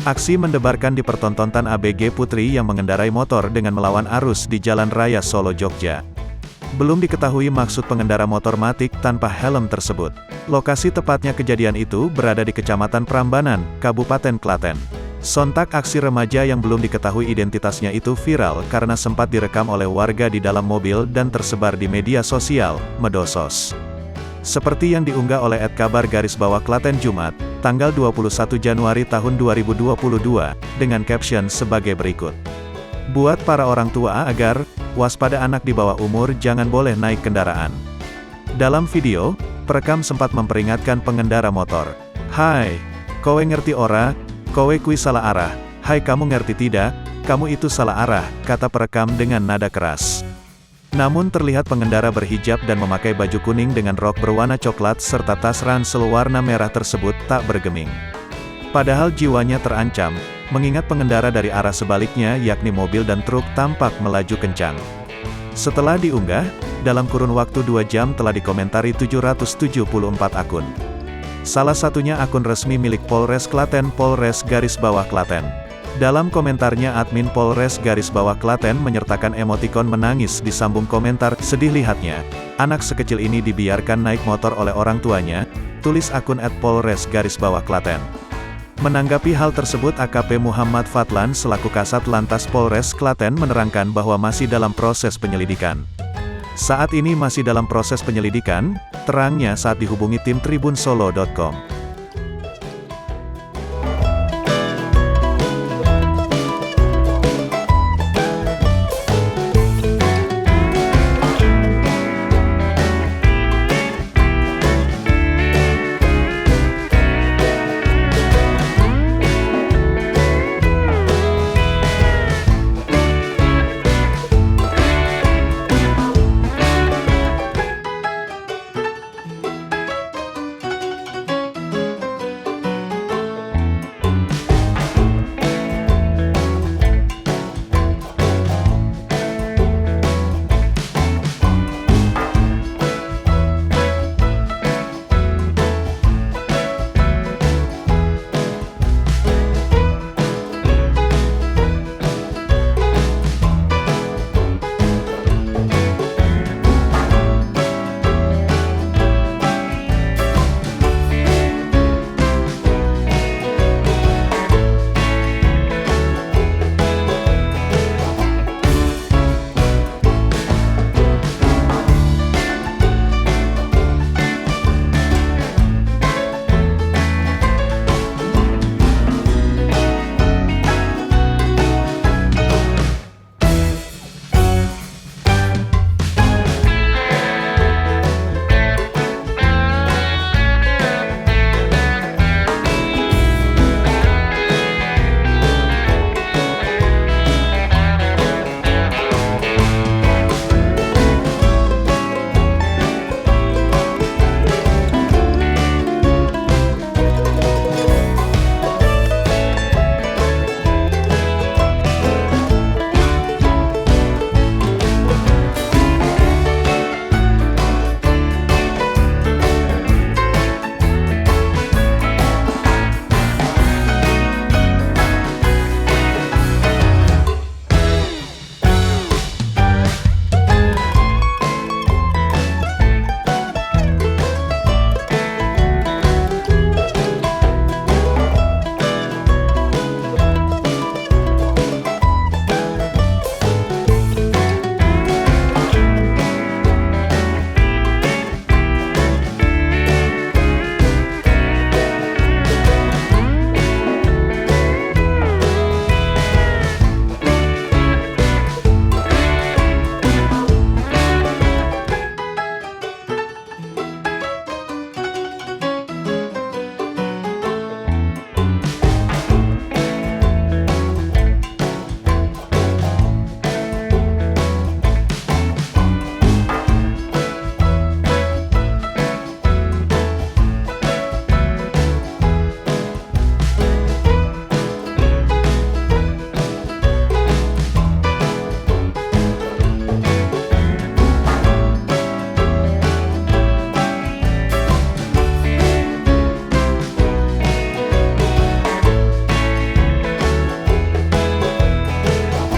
Aksi mendebarkan dipertontonkan ABG Putri yang mengendarai motor dengan melawan arus di Jalan Raya Solo, Jogja. Belum diketahui maksud pengendara motor matic tanpa helm tersebut. Lokasi tepatnya kejadian itu berada di Kecamatan Prambanan, Kabupaten Klaten. Sontak aksi remaja yang belum diketahui identitasnya itu viral karena sempat direkam oleh warga di dalam mobil dan tersebar di media sosial, Medosos. Seperti yang diunggah oleh @kabar_Klaten Jumat, tanggal 21 Januari tahun 2022, dengan caption sebagai berikut. Buat para orang tua agar waspada anak di bawah umur jangan boleh naik kendaraan. Dalam video, perekam sempat memperingatkan pengendara motor. "Hai, kowe ngerti ora? Kowe kui salah arah. Hai kamu ngerti tidak? Kamu itu salah arah," kata perekam dengan nada keras. Namun terlihat pengendara berhijab dan memakai baju kuning dengan rok berwarna coklat serta tas ransel warna merah tersebut tak bergeming. Padahal jiwanya terancam, mengingat pengendara dari arah sebaliknya yakni mobil dan truk tampak melaju kencang. Setelah diunggah, dalam kurun waktu 2 jam telah dikomentari 774 akun. Salah satunya akun resmi milik Polres Klaten Polres_Klaten. Dalam komentarnya admin Polres_Klaten menyertakan emotikon menangis disambung komentar, "Sedih lihatnya, anak sekecil ini dibiarkan naik motor oleh orang tuanya," tulis akun @Polres_Klaten. Menanggapi hal tersebut AKP Muhammad Fadlan selaku Kasat Lantas Polres Klaten menerangkan bahwa masih dalam proses penyelidikan. Saat ini masih dalam proses penyelidikan, terangnya saat dihubungi tim Tribun Solo.com.